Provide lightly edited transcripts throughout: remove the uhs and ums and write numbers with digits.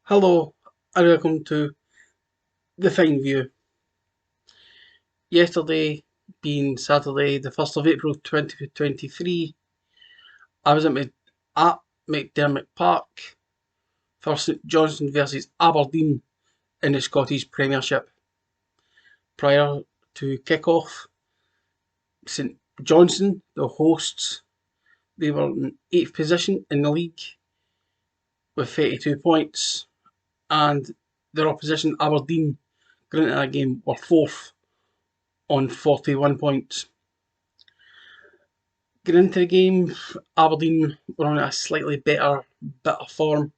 Hello and welcome to the Fine View. Yesterday, being Saturday, the 1st of April 2023, I was at McDermott Park for St Johnstone versus Aberdeen in the Scottish Premiership. Prior to kick-off, St Johnstone, the hosts, they were in 8th position in the league with 32 points, and their opposition Aberdeen, going into that game, were 4th on 41 points. Getting into the game, Aberdeen were on a slightly better bit of form,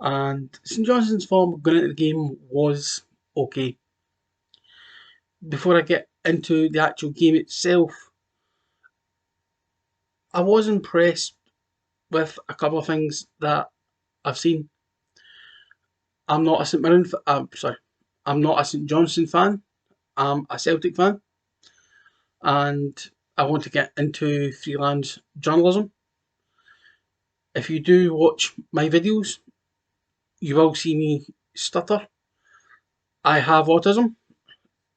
and St Johnstone's form going into the game was okay. Before I get into the actual game itself, I was impressed with a couple of things that I've seen. I'm not a I'm not a St Johnstone fan. I'm a Celtic fan, and I want to get into freelance journalism. If you do watch my videos, you will see me stutter. I have autism,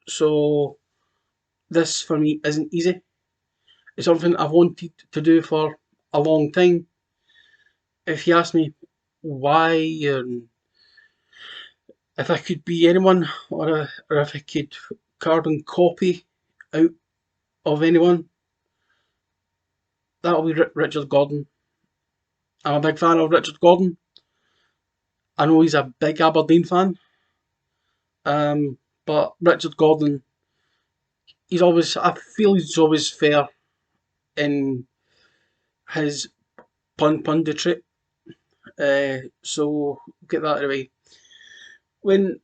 so this for me isn't easy. It's something I've wanted to do for a long time. If you ask me why, if I could be anyone, or if I could carbon copy out of anyone, that'll be Richard Gordon. I'm a big fan of Richard Gordon. I know he's a big Aberdeen fan, but Richard Gordon, I feel he's always fair in his punditry. So get that out of the way. When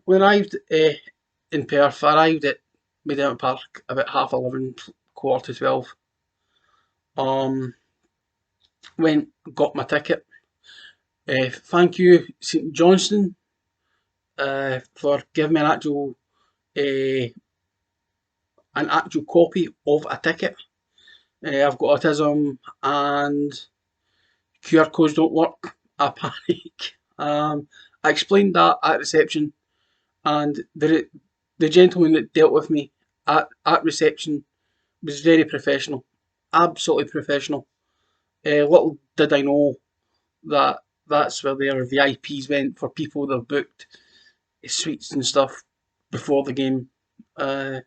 we arrived in Perth, I arrived at McDermott Park about 11:30, quarter to 12. Went, got my ticket. Thank you, St Johnstone, for giving me uh, an actual copy of a ticket. I've got autism and QR codes don't work. I panic. I explained that at reception, and the gentleman that dealt with me at reception was very professional, absolutely professional. Little did I know that that's where their VIPs went for people that have booked suites and stuff before the game. The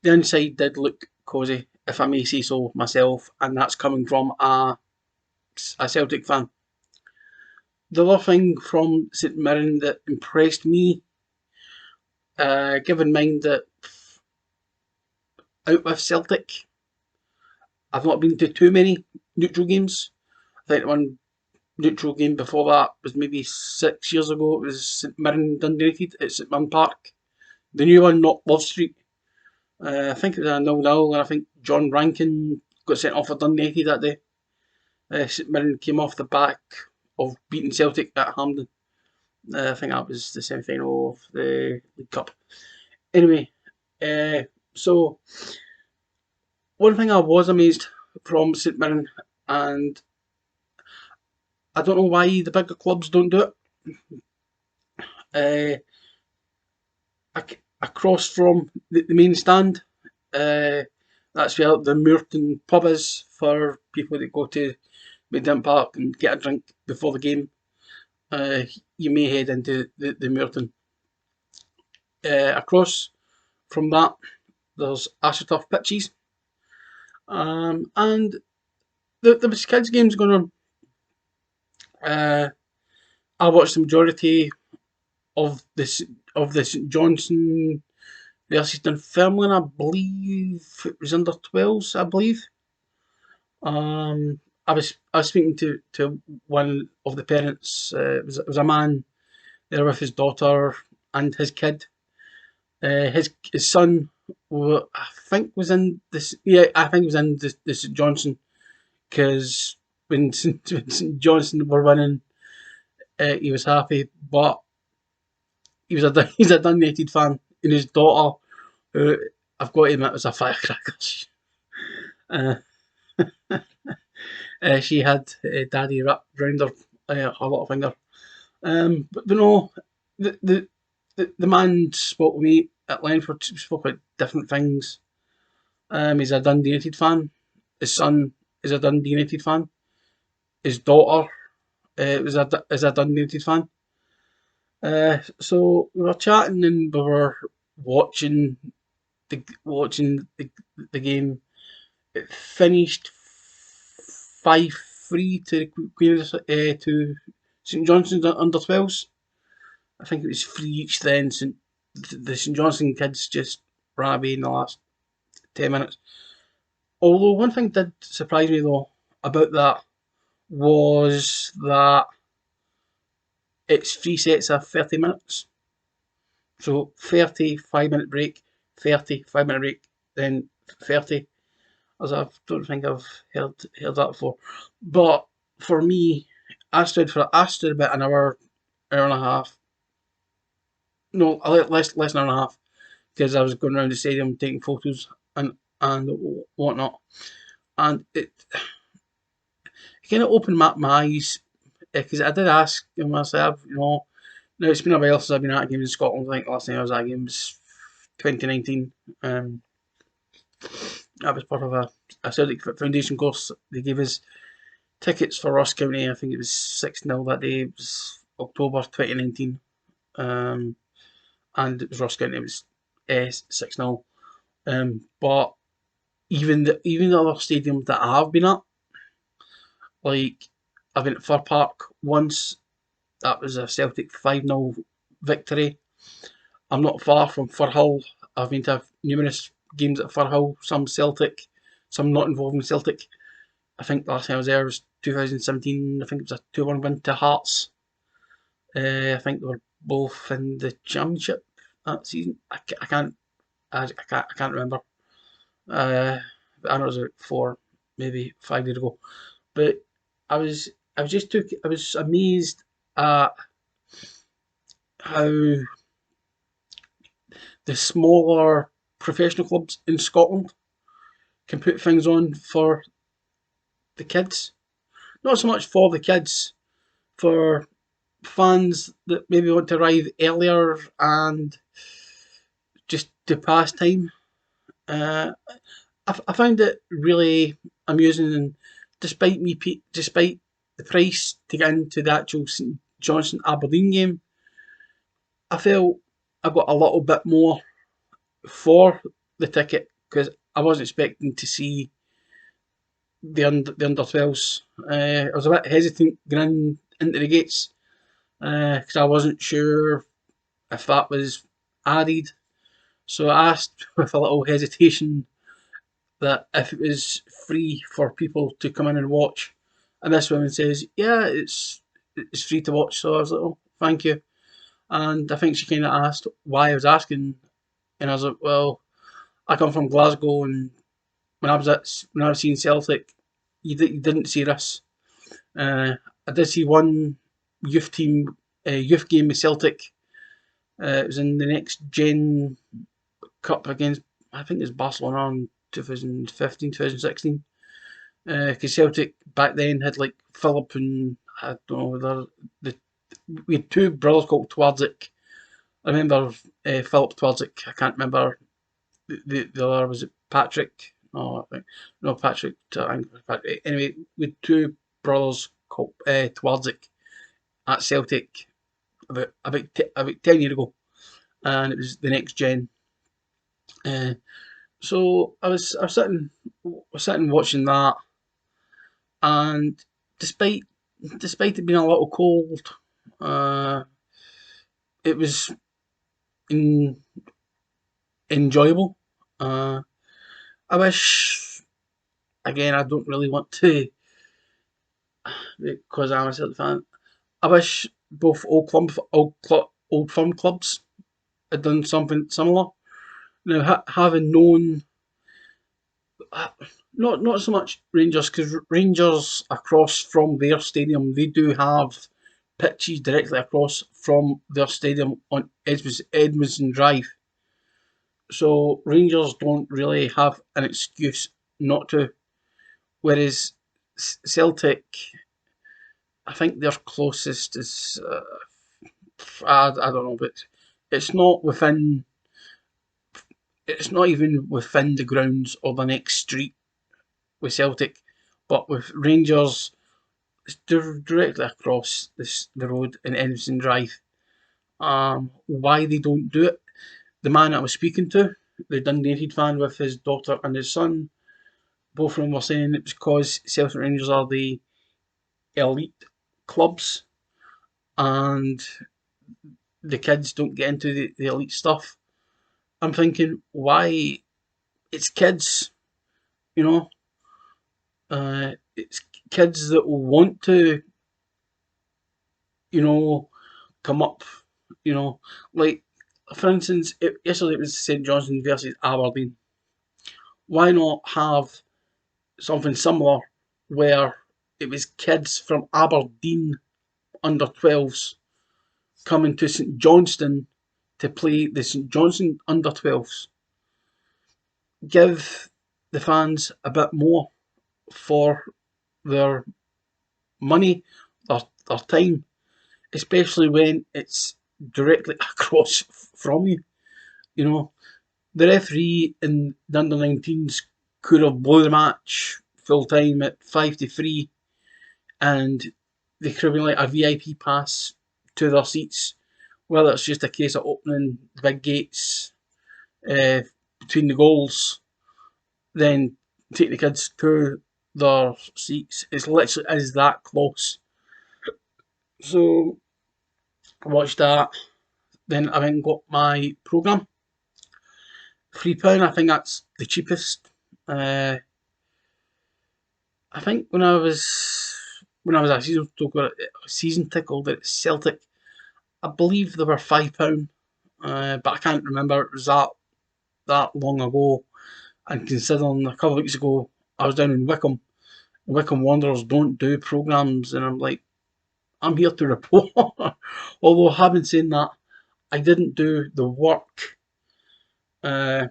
inside did look cosy, if I may say so myself, and that's coming from a Celtic fan. The other thing from St Mirren that impressed me, given in mind that out with Celtic, I've not been to too many neutral games. I think one neutral game before that was maybe 6 years ago. It was St Mirren Dundee United at St Mirren Park. The new one, not Love Street. I think it was a 0-0, and I think John Rankin got sent off for Dundee United that day. St Mirren came off the back of beating Celtic at Hampden. I think that was the semi-final of the League Cup. Anyway, so one thing I was amazed from St Mirren, and I don't know why the bigger clubs don't do it. Across from the main stand, that's where the Muirton pub is for people that go to McDermott Park and get a drink before the game. You may head into the Muirton. Across from that, there's AstroTurf pitches, and there was kids games going on. I watched the majority of this St Johnstone versus Dunfermline. I believe it was under 12s. I believe. I was speaking to one of the parents. It was a man there with his daughter and his kid. His son, I think was in this. Yeah, I think he was in this St Johnstone, because when St Johnstone were winning, he was happy. But he's a Dundee United fan, and his daughter, who I've got to admit was a firecracker. Uh, she had daddy wrapped round her little finger, But no, the man spoke to me at length. We spoke about different things. He's a Dundee United fan. His son is a Dundee United fan. His daughter is a Dundee United fan. So we were chatting and we were watching the game. It finished 5-3 to to St Johnstone's under 12s. I think it was 3 each then. The St Johnstone kids just ran away in the last 10 minutes. Although one thing did surprise me though about that was that it's 3 sets of 30 minutes. So 30, 5 minute break, 30, 5 minute break, then 30. As I don't think I've heard that before. But for me, I stood about an hour and a half. No, less than an hour and a half because I was going around the stadium taking photos and whatnot. And it kind of opened my eyes because I did ask myself, now it's been a while since I've been at games in Scotland. I think the last time I was at a game was 2019. I was part of a Celtic Foundation course. They gave us tickets for Ross County. I think it was 6-0 that day. It was October 2019. And it was Ross County. It was 6-0. But even the other stadiums that I have been at, like I've been at Fir Park once. That was a Celtic 5-0 victory. I'm not far from Firhill. I've been to numerous games at Firhill, some Celtic, some not involving Celtic. I think the last time I was there was 2017. I think it was a 2-1 win to Hearts. I think they were both in the Championship that season. I can't remember. I know it was about maybe 5 years ago. But I was I was amazed at how the smaller professional clubs in Scotland can put things on for the kids. Not so much for the kids, for fans that maybe want to arrive earlier and just to pass time. Uh, I found it really amusing, and despite the price to get into the actual St Johnstone Aberdeen game, I felt I got a little bit more for the ticket because I wasn't expecting to see the under 12s. I was a bit hesitant going into the gates because I wasn't sure if that was added. So I asked with a little hesitation that if it was free for people to come in and watch. And this woman says, "Yeah, it's free to watch." So I was like, "Oh, thank you." And I think she kind of asked why I was asking, and I was like, "Well, I come from Glasgow, and when I was seeing Celtic, you didn't see this. I did see one youth game with Celtic. It was in the next gen cup against, I think it's Barcelona in 2015, 2016. Because Celtic back then had like Philip and I don't know we had two brothers called Twardzik. I remember Philip Twardzik. I can't remember the other. Was it Patrick? No, I think no Patrick. Anyway, we had two brothers called Twardzik at Celtic about 10 years ago, and it was the next gen. Uh, so I was sitting watching that, and despite despite it being a little cold, uh, it was in, enjoyable. Uh, I wish again. I don't really want to because I'm a Celtic fan. I wish both old firm clubs had done something similar. Now, having known, not so much Rangers, because Rangers across from their stadium, they do have pitches directly across from their stadium on Edmondson Drive. So Rangers don't really have an excuse not to. Whereas Celtic, I think their closest is I don't know, but it's not within. It's not even within the grounds or the next street with Celtic, but with Rangers, it's directly across the road in Edison Drive. Why they don't do it? The man I was speaking to, the Dundee United fan with his daughter and his son, both of them were saying it was because Celtic Rangers are the elite clubs and the kids don't get into the elite stuff. I'm thinking, why? It's kids, you know. It's kids that will want to, you know, come up, you know. Like, for instance, yesterday it was St Johnstone versus Aberdeen. Why not have something similar where it was kids from Aberdeen under 12s coming to St Johnstone to play the St Johnstone under 12s? Give the fans a bit more for their money, their time, especially when it's directly across from you. You know, the referee in the under 19s could have blew the match full time at 5-3, and they could have been like a VIP pass to their seats. Whether it's just a case of opening the big gates uh, between the goals, then take the kids to their seats. It's literally is that close. So I watched that. Then I went and got my programme. £3. I think that's the cheapest. Uh, I think when I was a season ticket holder at Celtic, I believe they were £5. But I can't remember. It was that long ago. And considering a couple of weeks ago I was down in Wickham, Wickham Wanderers don't do programmes, and I'm like, I'm here to report. Although having said that, I didn't do the work uh,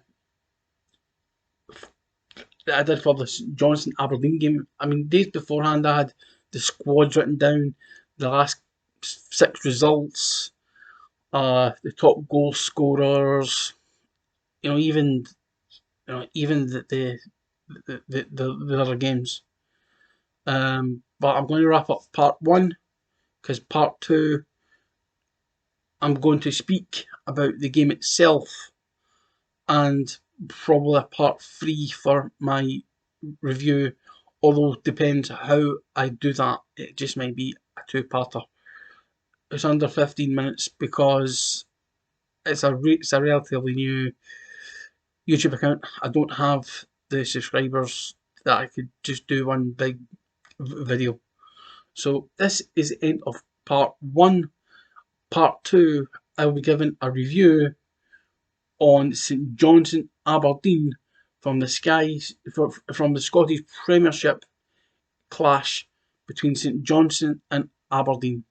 that I did for the Johnstone Aberdeen game. I mean, days beforehand, I had the squads written down, the last 6 results, the top goal scorers. You know, even the other games. But I'm going to wrap up part one because part two, I'm going to speak about the game itself, and probably a part three for my review. Although depends how I do that. It just might be a two-parter. It's under 15 minutes because it's a relatively new YouTube account. I don't have the subscribers that I could just do one big video. So this is the end of part one. Part two, I will be giving a review on St Johnstone Aberdeen from the Scottish Premiership clash between St Johnstone and Aberdeen.